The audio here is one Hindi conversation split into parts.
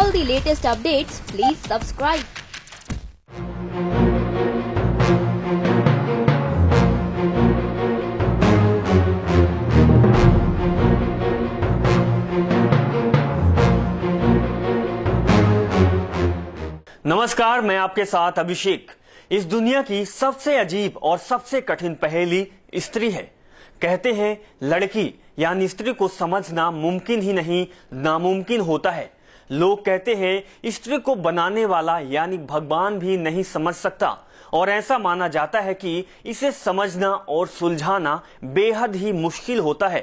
all the latest updates, please subscribe. नमस्कार, मैं आपके साथ अभिषेक। इस दुनिया की सबसे अजीब और सबसे कठिन पहेली स्त्री है। कहते हैं लड़की यानी स्त्री को समझना मुमकिन ही नहीं, नामुमकिन होता है। लोग कहते हैं स्त्री को बनाने वाला यानी भगवान भी नहीं समझ सकता, और ऐसा माना जाता है कि इसे समझना और सुलझाना बेहद ही मुश्किल होता है।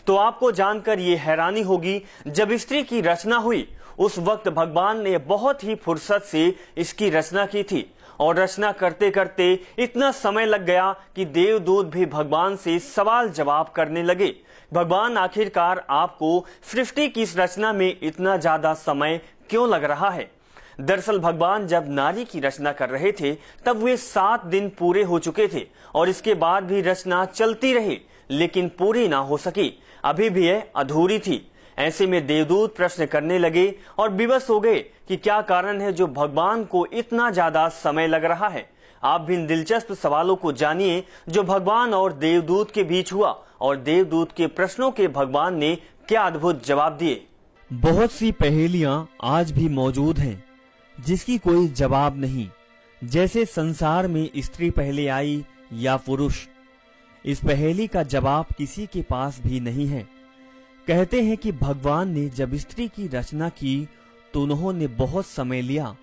तो आपको जानकर ये हैरानी होगी, जब स्त्री की रचना हुई उस वक्त भगवान ने बहुत ही फुर्सत से इसकी रचना की थी, और रचना करते करते इतना समय लग गया कि देवदूत भी भगवान से सवाल जवाब करने लगे। भगवान, आखिरकार आपको सृष्टि की इस रचना में इतना ज्यादा समय क्यों लग रहा है? दरअसल भगवान जब नारी की रचना कर रहे थे तब वे 7 दिन पूरे हो चुके थे, और इसके बाद भी रचना चलती रही, लेकिन पूरी ना हो सकी, अभी भी यह अधूरी थी। ऐसे में देवदूत प्रश्न करने लगे और विवश हो गए कि क्या कारण है जो भगवान को इतना ज्यादा समय लग रहा है। आप भी इन दिलचस्प सवालों को जानिए जो भगवान और देवदूत के बीच हुआ, और देवदूत के प्रश्नों के भगवान ने क्या अद्भुत जवाब दिए। बहुत सी पहेलियां आज भी मौजूद हैं जिसकी कोई जवाब नहीं, जैसे संसार में स्त्री पहले आई या पुरुष। इस पहेली का जवाब किसी के पास भी नहीं है। कहते हैं कि भगवान ने जब स्त्री की रचना की तो उन्होंने बहुत समय लिया,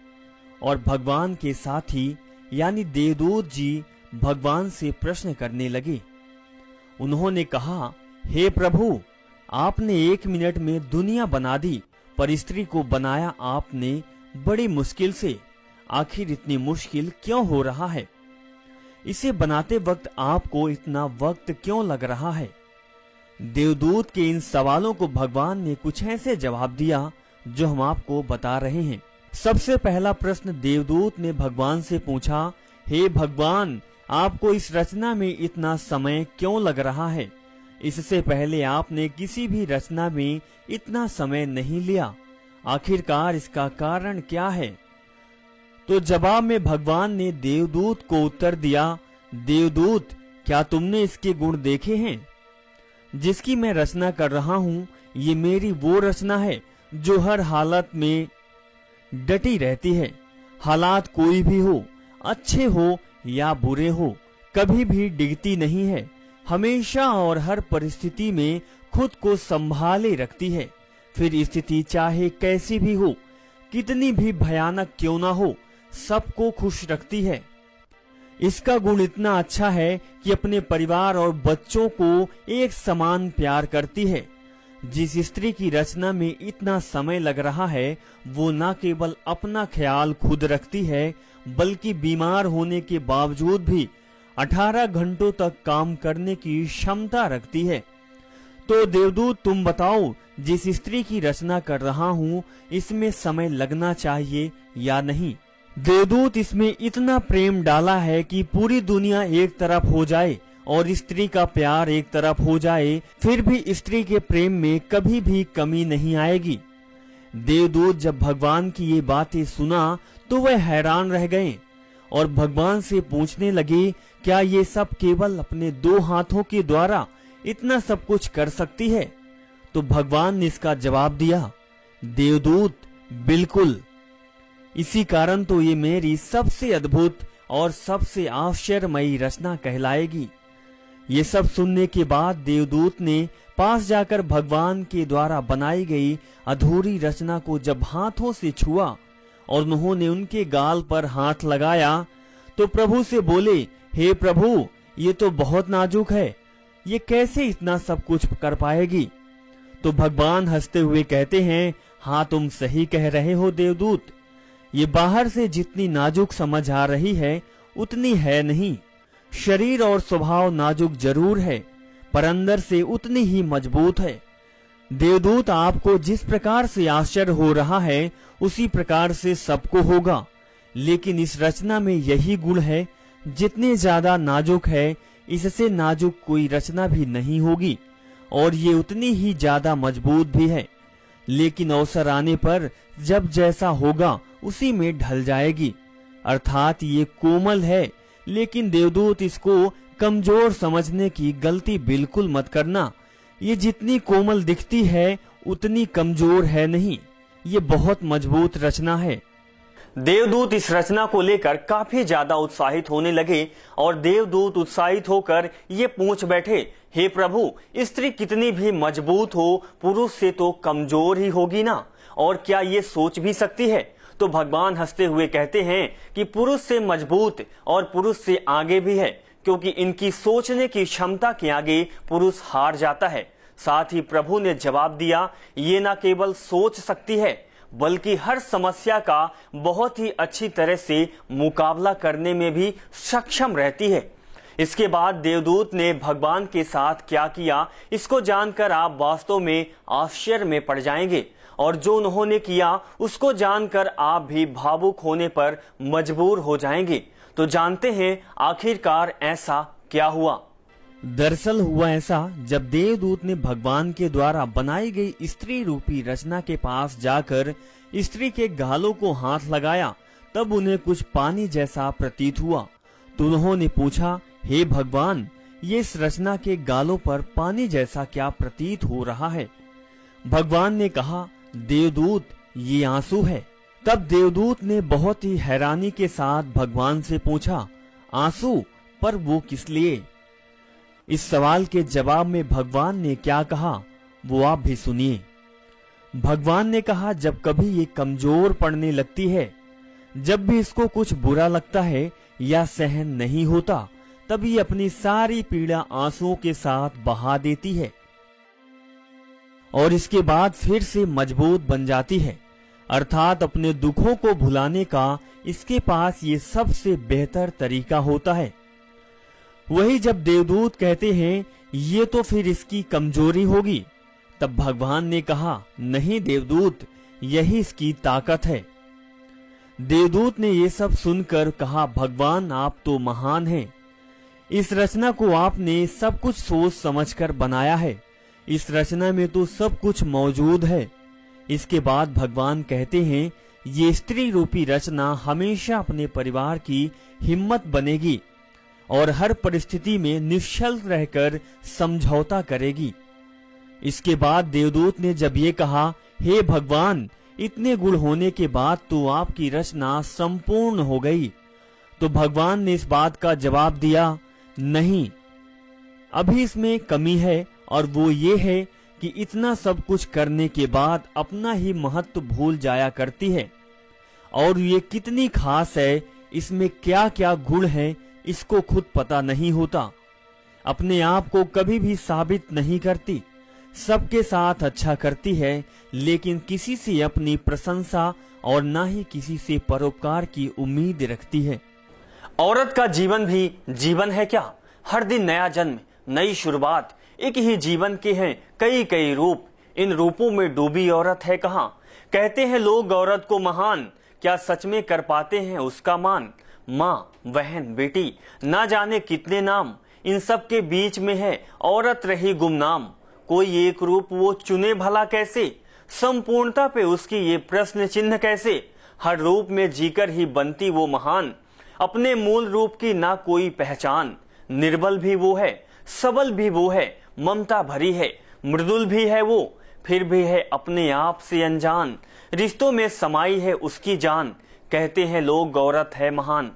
और भगवान के साथी यानी देवदूत जी भगवान से प्रश्न करने लगे। उन्होंने कहा, हे प्रभु, आपने 1 मिनट में दुनिया बना दी, पर स्त्री को बनाया आपने बड़ी मुश्किल से। आखिर इतनी मुश्किल क्यों हो रहा है? इसे बनाते वक्त आपको इतना वक्त क्यों लग रहा है? देवदूत के इन सवालों को भगवान ने कुछ ऐसे जवाब दिया जो हम आपको बता रहे हैं। सबसे पहला प्रश्न देवदूत ने भगवान से पूछा, हे भगवान, आपको इस रचना में इतना समय क्यों लग रहा है? इससे पहले आपने किसी भी रचना में इतना समय नहीं लिया। आखिरकार इसका कारण क्या है? तो जवाब में भगवान ने देवदूत को उत्तर दिया, देवदूत, क्या तुमने इसके गुण देखे हैं? जिसकी मैं रचना कर रहा हूँ, ये मेरी वो रचना है जो हर हालत में डटी रहती है। हालात कोई भी हो, अच्छे हो या बुरे हो, कभी भी डिगती नहीं है। हमेशा और हर परिस्थिति में खुद को संभाले रखती है। फिर स्थिति चाहे कैसी भी हो, कितनी भी भयानक क्यों ना हो, सबको खुश रखती है। इसका गुण इतना अच्छा है कि अपने परिवार और बच्चों को एक समान प्यार करती है। जिस स्त्री की रचना में इतना समय लग रहा है, वो न केवल अपना ख्याल खुद रखती है, बल्कि बीमार होने के बावजूद भी 18 घंटों तक काम करने की क्षमता रखती है। तो देवदूत, तुम बताओ, जिस स्त्री की रचना कर रहा हूँ, इसमें समय लगना चाहिए या नहीं? देवदूत, इसमें इतना प्रेम डाला है कि पूरी दुनिया एक तरफ हो जाए और स्त्री का प्यार एक तरफ हो जाए, फिर भी स्त्री के प्रेम में कभी भी कमी नहीं आएगी। देवदूत जब भगवान की ये बातें सुना तो वह हैरान रह गए और भगवान से पूछने लगे, क्या ये सब केवल अपने 2 हाथों के द्वारा इतना सब कुछ कर सकती है? तो भगवान ने इसका जवाब दिया, देवदूत, बिल्कुल। इसी कारण तो ये मेरी सबसे अद्भुत और सबसे आश्चर्यमयी रचना कहलाएगी। ये सब सुनने के बाद देवदूत ने पास जाकर भगवान के द्वारा बनाई गई अधूरी रचना को जब हाथों से छुआ और उन्होंने उनके गाल पर हाथ लगाया तो प्रभु से बोले, हे प्रभु, ये तो बहुत नाजुक है, ये कैसे इतना सब कुछ कर पाएगी? तो भगवान हंसते हुए कहते हैं, हाँ, तुम सही कह रहे हो देवदूत, ये बाहर से जितनी नाजुक समझ आ रही है उतनी है नहीं। शरीर और स्वभाव नाजुक जरूर है, पर अंदर से उतनी ही मजबूत है। देवदूत, आपको जिस प्रकार से आश्चर्य हो रहा है उसी प्रकार से सबको होगा, लेकिन इस रचना में यही गुण है, जितने ज्यादा नाजुक है इससे नाजुक कोई रचना भी नहीं होगी, और ये उतनी ही ज्यादा मजबूत भी है। लेकिन अवसर आने पर जब जैसा होगा उसी में ढल जाएगी। अर्थात ये कोमल है, लेकिन देवदूत इसको कमजोर समझने की गलती बिल्कुल मत करना। ये जितनी कोमल दिखती है उतनी कमजोर है नहीं, ये बहुत मजबूत रचना है। देवदूत इस रचना को लेकर काफी ज्यादा उत्साहित होने लगे और देवदूत उत्साहित होकर ये पूछ बैठे, हे प्रभु, स्त्री कितनी भी मजबूत हो, पुरुष से तो कमजोर ही होगी ना, और क्या ये सोच भी सकती है? तो भगवान हंसते हुए कहते हैं कि पुरुष से मजबूत और पुरुष से आगे भी है, क्योंकि इनकी सोचने की क्षमता के आगे पुरुष हार जाता है। साथ ही प्रभु ने जवाब दिया, ये न केवल सोच सकती है बल्कि हर समस्या का बहुत ही अच्छी तरह से मुकाबला करने में भी सक्षम रहती है। इसके बाद देवदूत ने भगवान के साथ क्या किया, इसको जानकर आप वास्तव में आश्चर्य में पड़ जाएंगे, और जो उन्होंने किया उसको जानकर आप भी भावुक होने पर मजबूर हो जाएंगे। तो जानते हैं आखिरकार ऐसा क्या हुआ। दरअसल हुआ ऐसा, जब देवदूत ने भगवान के द्वारा बनाई गई स्त्री रूपी रचना के पास जाकर स्त्री के गालों को हाथ लगाया, तब उन्हें कुछ पानी जैसा प्रतीत हुआ। तो उन्होंने पूछा, हे भगवान, ये इस रचना के गालों पर पानी जैसा क्या प्रतीत हो रहा है? भगवान ने कहा, देवदूत, ये आंसू है। तब देवदूत ने बहुत ही हैरानी के साथ भगवान से पूछा, आंसू? पर वो किस लिए? इस सवाल के जवाब में भगवान ने क्या कहा वो आप भी सुनिए। भगवान ने कहा, जब कभी ये कमजोर पड़ने लगती है, जब भी इसको कुछ बुरा लगता है या सहन नहीं होता, तब ये अपनी सारी पीड़ा आंसुओं के साथ बहा देती है और इसके बाद फिर से मजबूत बन जाती है। अर्थात अपने दुखों को भुलाने का इसके पास ये सबसे बेहतर तरीका होता है। वही जब देवदूत कहते हैं ये तो फिर इसकी कमजोरी होगी, तब भगवान ने कहा, नहीं देवदूत, यही इसकी ताकत है। देवदूत ने ये सब सुनकर कहा, भगवान, आप तो महान हैं। इस रचना को आपने सब कुछ सोच समझकर बनाया है। इस रचना में तो सब कुछ मौजूद है। इसके बाद भगवान कहते हैं, ये स्त्री रूपी रचना हमेशा अपने परिवार की हिम्मत बनेगी और हर परिस्थिति में निश्चल रहकर समझौता करेगी। इसके बाद देवदूत ने जब ये कहा, हे भगवान, इतने गुण होने के बाद तो आपकी रचना संपूर्ण हो गई, तो भगवान ने इस बात का जवाब दिया, नहीं, अभी इसमें कमी है, और वो ये है कि इतना सब कुछ करने के बाद अपना ही महत्व भूल जाया करती है, और ये कितनी खास है, इसमें क्या क्या गुण है, इसको खुद पता नहीं होता। अपने आप को कभी भी साबित नहीं करती, सबके साथ अच्छा करती है, लेकिन किसी से अपनी प्रशंसा और ना ही किसी से परोपकार की उम्मीद रखती है। औरत का जीवन भी जीवन है क्या? हर दिन नया जन्म, नई शुरुआत। एक ही जीवन के हैं कई कई रूप, इन रूपों में डूबी औरत है कहाँ? कहते हैं लोग औरत को महान, क्या सच में कर पाते हैं उसका मान? माँ, बहन, बेटी, ना जाने कितने नाम, इन सब के बीच में है औरत रही गुमनाम। कोई एक रूप वो चुने भला कैसे? संपूर्णता पे उसकी ये प्रश्न चिन्ह कैसे? हर रूप में जीकर ही बनती वो महान, अपने मूल रूप की ना कोई पहचान। निर्बल भी वो है, सबल भी वो है, ममता भरी है, मृदुल भी है वो, फिर भी है अपने आप से अनजान। रिश्तों में समाई है उसकी जान, कहते हैं लोग औरत है महान।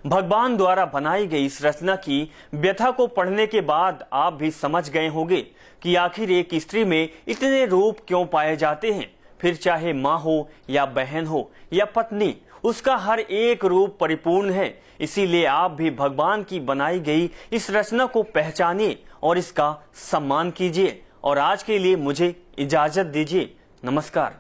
भगवान द्वारा बनाई गई इस रचना की व्यथा को पढ़ने के बाद आप भी समझ गए होंगे कि आखिर एक स्त्री में इतने रूप क्यों पाए जाते हैं। फिर चाहे माँ हो या बहन हो या पत्नी, उसका हर एक रूप परिपूर्ण है। इसीलिए आप भी भगवान की बनाई गई इस रचना को पहचानिए और इसका सम्मान कीजिए। और आज के लिए मुझे इजाजत दीजिए। नमस्कार।